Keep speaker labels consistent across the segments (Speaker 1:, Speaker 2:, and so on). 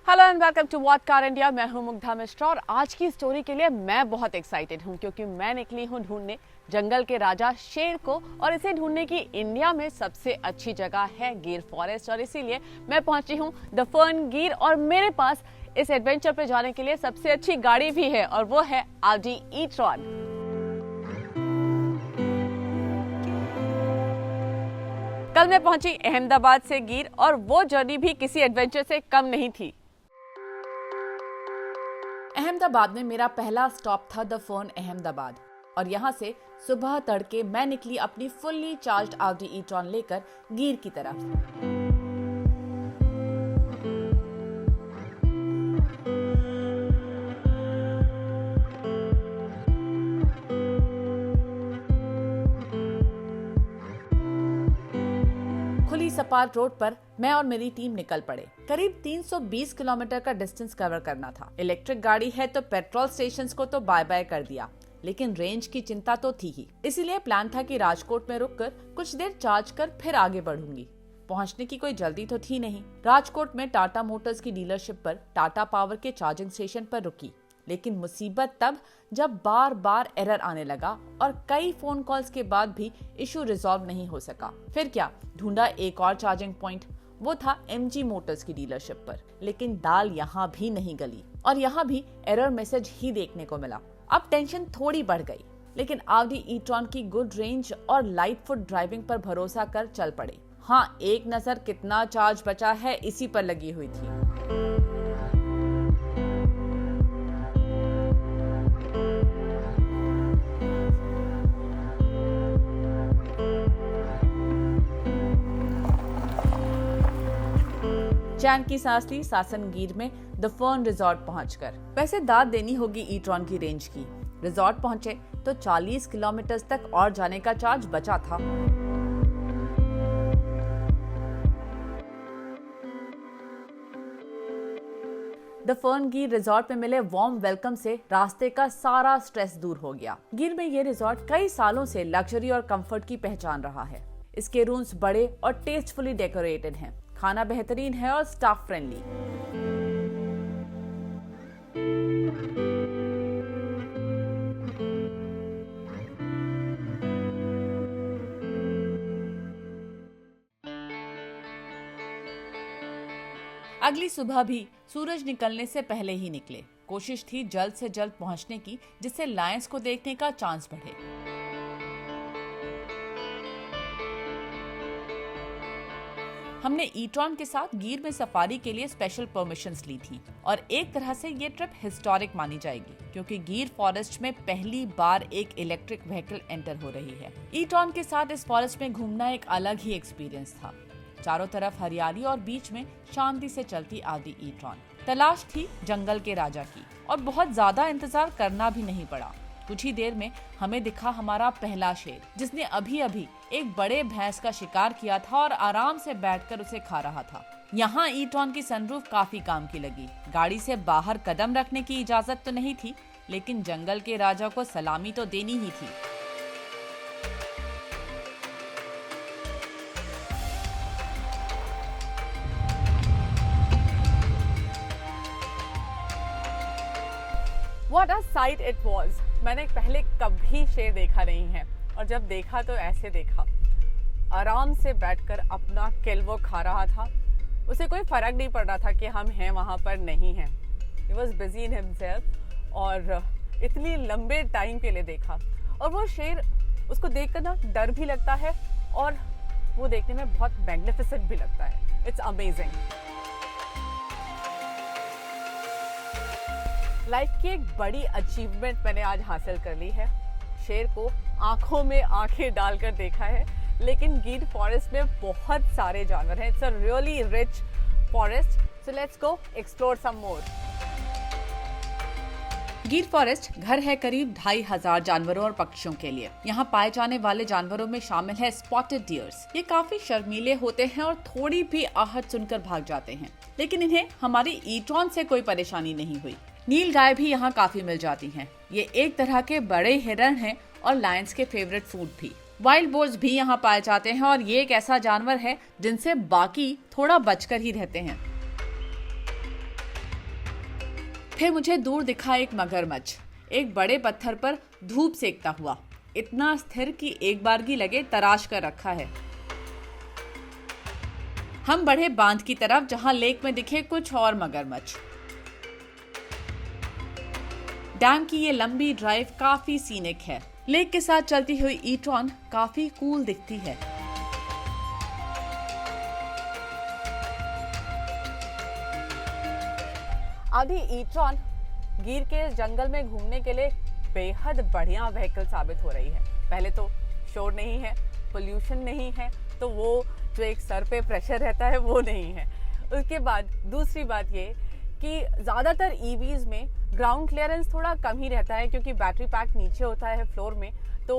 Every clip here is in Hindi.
Speaker 1: Hello and welcome to what car India. मैं हूं मुग्धा मिश्रा और आज की स्टोरी के लिए मैं बहुत एक्साइटेड हूं क्योंकि मैं निकली हूं ढूंढने जंगल के राजा शेर को और इसे ढूंढने की इंडिया में सबसे अच्छी जगह है गिर फॉरेस्ट और इसीलिए मैं पहुंची हूं द फर्न गिर और मेरे पास इस एडवेंचर पे जाने के लिए सबसे अच्छी गाड़ी भी है और वो है ऑडी ई-ट्रॉन। कल मैं पहुंची अहमदाबाद से गिर और वो जर्नी भी किसी एडवेंचर से कम नहीं थी। अहमदाबाद में मेरा पहला स्टॉप था द फर्न अहमदाबाद और यहाँ से सुबह तड़के मैं निकली अपनी फुल्ली चार्ज्ड ऑडी ई-ट्रॉन लेकर गिर की तरफ। खुली सपाट रोड पर मैं और मेरी टीम निकल पड़े। करीब 320 किलोमीटर का डिस्टेंस कवर करना था। इलेक्ट्रिक गाड़ी है तो पेट्रोल स्टेशंस को तो बाय बाय कर दिया, लेकिन रेंज की चिंता तो थी ही। इसीलिए प्लान था कि राजकोट में रुककर कुछ देर चार्ज कर फिर आगे बढ़ूंगी। पहुंचने की कोई जल्दी तो थी नहीं। राजकोट में टाटा मोटर्स की डीलरशिप पर टाटा पावर के चार्जिंग स्टेशन पर रुकी, लेकिन मुसीबत तब जब बार बार एरर आने लगा और कई फोन कॉल्स के बाद भी इशू रिजॉल्व नहीं हो सका। फिर क्या, ढूंढा एक और चार्जिंग पॉइंट। वो था एमजी मोटर्स की डीलरशिप पर, लेकिन दाल यहाँ भी नहीं गली और यहाँ भी एरर मैसेज ही देखने को मिला। अब टेंशन थोड़ी बढ़ गई, लेकिन ऑडी ई-ट्रॉन की गुड रेंज और लाइट फुट ड्राइविंग पर भरोसा कर चल पड़े। हाँ, एक नजर कितना चार्ज बचा है इसी पर लगी हुई थी। चैन की सांस ली सासनगीर में द फर्न रिजॉर्ट पहुंचकर। वैसे दाद देनी होगी ई-ट्रॉन की रेंज की। रिजॉर्ट पहुंचे तो 40 किलोमीटर तक और जाने का चार्ज बचा था। द फर्न गिर रिजॉर्ट में मिले वार्म वेलकम से रास्ते का सारा स्ट्रेस दूर हो गया। गिर में ये रिजॉर्ट कई सालों से लग्जरी और कंफर्ट की पहचान रहा है। इसके रूम्स बड़े और टेस्टफुली डेकोरेटेड हैं। खाना बेहतरीन है और स्टाफ फ्रेंडली। अगली सुबह भी सूरज निकलने से पहले ही निकले। कोशिश थी जल्द से जल्द पहुंचने की, जिससे लायंस को देखने का चांस बढ़े। हमने ई-ट्रॉन के साथ गिर में सफारी के लिए स्पेशल परमिशंस ली थी और एक तरह से ये ट्रिप हिस्टोरिक मानी जाएगी क्योंकि गिर फॉरेस्ट में पहली बार एक इलेक्ट्रिक व्हीकल एंटर हो रही है। ई-ट्रॉन के साथ इस फॉरेस्ट में घूमना एक अलग ही एक्सपीरियंस था। चारों तरफ हरियाली और बीच में शांति से चलती ऑडी ई-ट्रॉन। तलाश थी जंगल के राजा की और बहुत ज्यादा इंतजार करना भी नहीं पड़ा। कुछ ही देर में हमें दिखा हमारा पहला शेर, जिसने अभी अभी एक बड़े भैंस का शिकार किया था और आराम से बैठकर उसे खा रहा था। यहाँ ई-ट्रॉन की सनरूफ काफी काम की लगी। गाड़ी से बाहर कदम रखने की इजाजत तो नहीं थी, लेकिन जंगल के राजा को सलामी तो देनी ही थी। What a sight it was! मैंने पहले कभी शेर देखा नहीं है और जब देखा तो ऐसे देखा। आराम से बैठकर अपना किल वो खा रहा था। उसे कोई फर्क नहीं पड़ रहा था कि हम हैं वहाँ पर नहीं हैं। He was busy in himself और इतनी लंबे टाइम के लिए देखा। और वो शेर, उसको देखकर ना डर भी लगता है और वो देखने में बहुत मैग्निफिसेंट भी लगता है। It's amazing. लाइफ की एक बड़ी अचीवमेंट मैंने आज हासिल कर ली है। शेर को आंखों में आंखें डालकर देखा है, लेकिन गिर फॉरेस्ट में बहुत सारे जानवर हैं। It's a really rich forest, so let's go explore some more. Gir forest घर है करीब 2500 जानवरों और पक्षियों के लिए। यहाँ पाए जाने वाले जानवरों में शामिल है स्पॉटेड डियर्स। ये काफी शर्मीले होते हैं और थोड़ी भी आहट सुनकर भाग जाते हैं, लेकिन इन्हें हमारी ई-ट्रॉन से कोई परेशानी नहीं हुई। नील गाय भी यहाँ काफी मिल जाती हैं। ये एक तरह के बड़े हिरण हैं और लायंस के फेवरेट फूड भी। वाइल्ड बोर्स भी यहाँ पाए जाते हैं और ये एक ऐसा जानवर है जिनसे बाकी थोड़ा बचकर ही रहते हैं। फिर मुझे दूर दिखा एक मगरमच्छ, एक बड़े पत्थर पर धूप सेकता हुआ, इतना स्थिर कि एक बारगी लगे तराश कर रखा है। हम बढ़े बांध की तरफ, जहां लेक में दिखे कुछ और मगरमच्छ। डैम की ये लंबी ड्राइव काफी सीनिक है। लेक के साथ चलती हुई ई-ट्रॉन काफी कूल दिखती है। आधी ई-ट्रॉन गिर के जंगल में घूमने के लिए बेहद बढ़िया व्हीकल साबित हो रही है। पहले तो शोर नहीं है, पोल्यूशन नहीं है, तो वो जो एक सर पे प्रेशर रहता है वो नहीं है। उसके बाद दूसरी बात ये कि ज़्यादातर ईवीज में ग्राउंड क्लियरेंस थोड़ा कम ही रहता है, क्योंकि बैटरी पैक नीचे होता है फ्लोर में, तो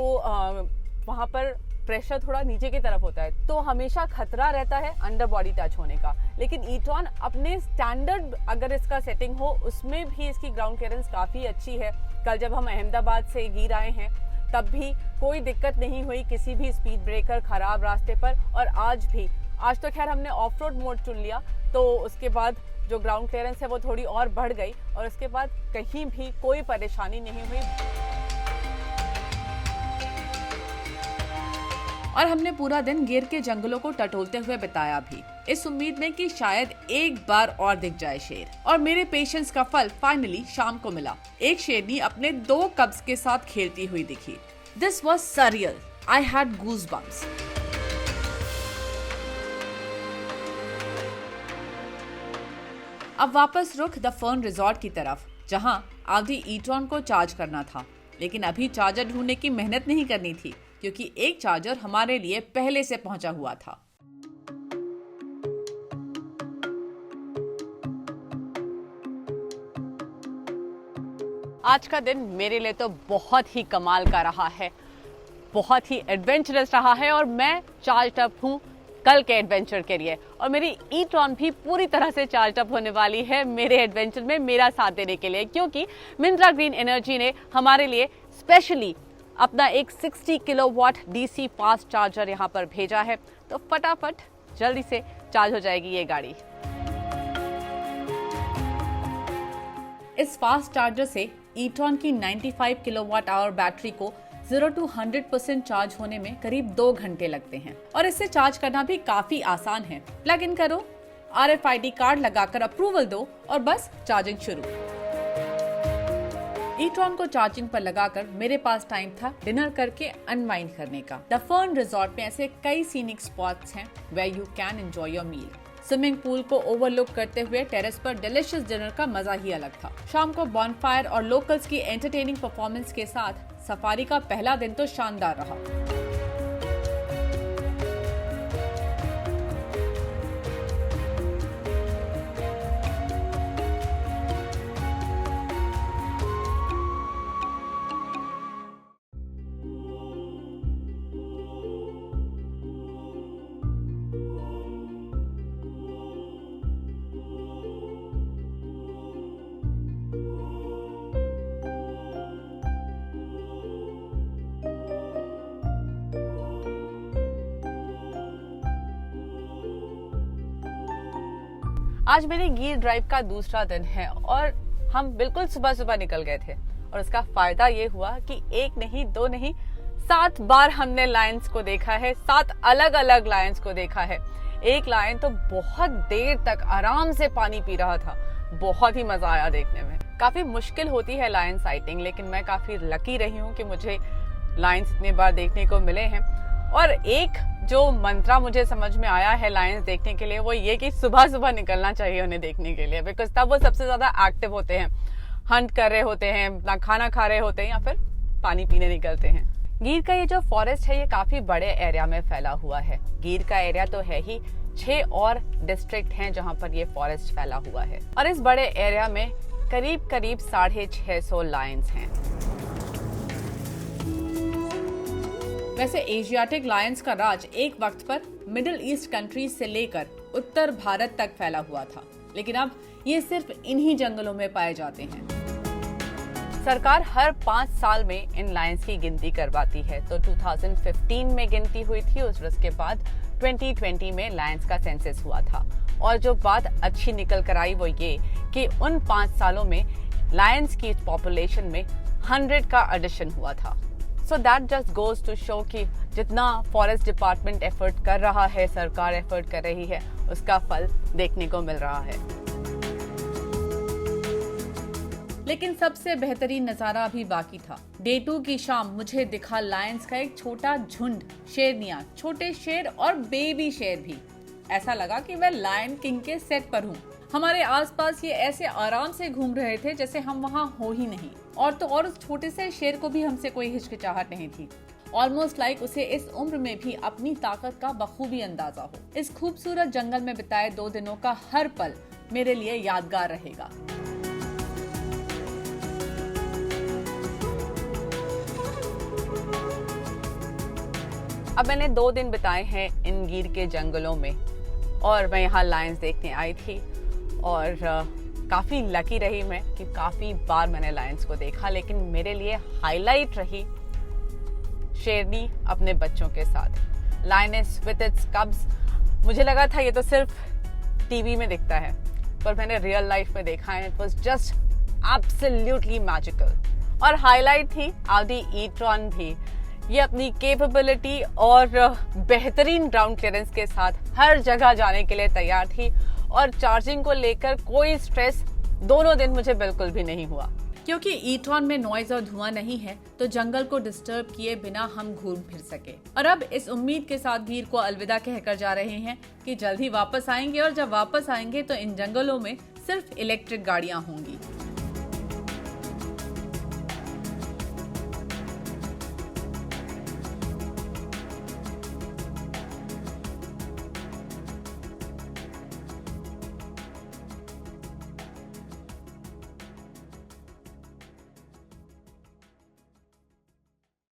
Speaker 1: वहाँ पर प्रेशर थोड़ा नीचे की तरफ होता है, तो हमेशा खतरा रहता है अंडर बॉडी टच होने का। लेकिन ई-ट्रॉन अपने स्टैंडर्ड अगर इसका सेटिंग हो, उसमें भी इसकी ग्राउंड क्लियरेंस काफ़ी अच्छी है। कल जब हम अहमदाबाद से गिर आए हैं तब भी कोई दिक्कत नहीं हुई किसी भी स्पीड ब्रेकर खराब रास्ते पर, और आज तो खैर हमने ऑफ रोड मोड चुन लिया, तो उसके बाद जो ग्राउंड क्लियरेंस है वो थोड़ी और बढ़ गई, और उसके बाद कहीं भी कोई परेशानी नहीं हुई। और हमने पूरा दिन गिर के जंगलों को टटोलते हुए बिताया भी, इस उम्मीद में कि शायद एक बार और दिख जाए शेर। और मेरे पेशेंस का फल फाइनली शाम को मिला। एक शेरनी अपने 2 कब्स के साथ खेलती हुई दिखी। This was surreal, I had goosebumps. अब वापस रुख द फर्न रिजॉर्ट की तरफ, जहां आधी ई-ट्रॉन को चार्ज करना था। लेकिन अभी चार्जर ढूंढने की मेहनत नहीं करनी थी, क्योंकि एक चार्जर हमारे लिए पहले से पहुंचा हुआ था। आज का दिन मेरे लिए तो बहुत ही कमाल का रहा है, बहुत ही एडवेंचरस रहा है, और मैं चार्ज अप हूँ कल के एडवेंचर के लिए। और मेरी ई-ट्रॉन भी पूरी तरह से चार्ज अप होने वाली है मेरे एडवेंचर में मेरा साथ देने के लिए, क्योंकि मिंत्रा ग्रीन एनर्जी ने हमारे लिए स्पेशली अपना एक 60 किलोवाट डीसी फास्ट चार्जर यहाँ पर भेजा है। तो फटाफट जल्दी से चार्ज हो जाएगी ये गाड़ी। इस फास्ट चार्जर से ई-ट्रॉन की 95 किलोवाट आवर बैटरी को 0 to 100% चार्ज होने में करीब 2 घंटे लगते हैं, और इसे चार्ज करना भी काफी आसान है। प्लग इन करो, RFID कार्ड लगाकर अप्रूवल दो और बस चार्जिंग शुरू। ई-ट्रॉन को चार्जिंग पर लगाकर मेरे पास टाइम था डिनर करके अनवाइंड करने का। द फर्न रिजॉर्ट में ऐसे कई सीनिक स्पॉट्स हैं where you can enjoy your meal. Swimming pool को ओवरलुक करते हुए टेरेस पर डिलीशियस डिनर का मजा ही अलग था। शाम को बॉनफायर और लोकल्स की एंटरटेनिंग परफॉर्मेंस के साथ सफारी का पहला दिन तो शानदार रहा। आज मेरे गिर ड्राइव का दूसरा दिन है और हम बिल्कुल सुबह सुबह निकल गए थे, और उसका फायदा ये हुआ कि 1 नहीं 2 नहीं 7 बार हमने लायंस को देखा है। 7 अलग अलग लायंस को देखा है। एक लायन तो बहुत देर तक आराम से पानी पी रहा था। बहुत ही मजा आया देखने में। काफी मुश्किल होती है लायन साइटिंग, लेकिन मैं काफी लकी रही हूँ कि मुझे लायंस इतनी बार देखने को मिले हैं। और एक जो मंत्रा मुझे समझ में आया है लायंस देखने के लिए, वो ये कि सुबह सुबह निकलना चाहिए उन्हें देखने के लिए, बिकॉज तब वो सबसे ज्यादा एक्टिव होते हैं।
Speaker 2: हंट कर रहे होते हैं, अपना खाना खा रहे होते हैं या फिर पानी पीने निकलते हैं। गिर का ये जो फॉरेस्ट है ये काफी बड़े एरिया में फैला हुआ है। गिर का एरिया तो है ही, 6 और डिस्ट्रिक्ट हैं जहां पर ये फॉरेस्ट फैला हुआ है और इस बड़े एरिया में करीब 650 लायंस हैं।
Speaker 1: वैसे एशियाटिक लायंस का राज एक वक्त पर मिडिल ईस्ट कंट्रीज से लेकर उत्तर भारत तक फैला हुआ था, लेकिन अब ये सिर्फ इन्हीं जंगलों में पाए जाते हैं।
Speaker 2: सरकार हर 5 साल में इन लायंस की गिनती करवाती है। तो 2015 में गिनती हुई थी, उसके बाद 2020 में लायंस का सेंसस हुआ था। और जो बात अच्छी निकल कर आई वो ये कि उन 5 सालों में लायंस की पॉपुलेशन में 100 का एडिशन हुआ था। So that just goes to show कि जितना फॉरेस्ट डिपार्टमेंट एफर्ट कर रहा है, सरकार एफर्ट कर रही है, उसका फल देखने को मिल रहा है।
Speaker 1: लेकिन सबसे बेहतरीन नजारा अभी बाकी था। डे 2 की शाम मुझे दिखा लायंस का एक छोटा झुंड, शेरनियां, छोटे शेर और बेबी शेर भी। ऐसा लगा कि मैं लायन किंग के सेट पर हूँ। हमारे आसपास ये ऐसे आराम से घूम रहे थे जैसे हम वहाँ हो ही नहीं। और तो और उस छोटे से शेर को भी हमसे कोई हिचकिचाहट नहीं थी। ऑलमोस्ट लाइक उसे इस उम्र में भी अपनी ताकत का बखूबी अंदाजा हो। इस खूबसूरत जंगल में बिताए 2 दिनों का हर पल मेरे लिए यादगार रहेगा।
Speaker 2: अब मैंने 2 दिन बिताए हैं इन गिर के जंगलों में और मैं यहाँ लायंस देखने आई थी और काफ़ी लकी रही मैं कि काफ़ी बार मैंने लायंस को देखा। लेकिन मेरे लिए हाईलाइट रही शेरनी अपने बच्चों के साथ, लायनेस विद इट्स कब्स। मुझे लगा था ये तो सिर्फ टीवी में दिखता है, पर मैंने रियल लाइफ में देखा है। It was just absolutely magical. और हाईलाइट थी ऑडी ई-ट्रॉन भी। ये अपनी कैपेबिलिटी और बेहतरीन ग्राउंड क्लियरेंस के साथ हर जगह जाने के लिए तैयार थी और चार्जिंग को लेकर कोई स्ट्रेस दोनों दिन मुझे बिल्कुल भी नहीं हुआ।
Speaker 1: क्योंकि ई-ट्रॉन में नॉइज और धुआं नहीं है तो जंगल को डिस्टर्ब किए बिना हम घूम फिर सके। और अब इस उम्मीद के साथ गिर को अलविदा कहकर जा रहे हैं कि जल्द ही वापस आएंगे और जब वापस आएंगे तो इन जंगलों में सिर्फ इलेक्ट्रिक गाड़ियां होंगी।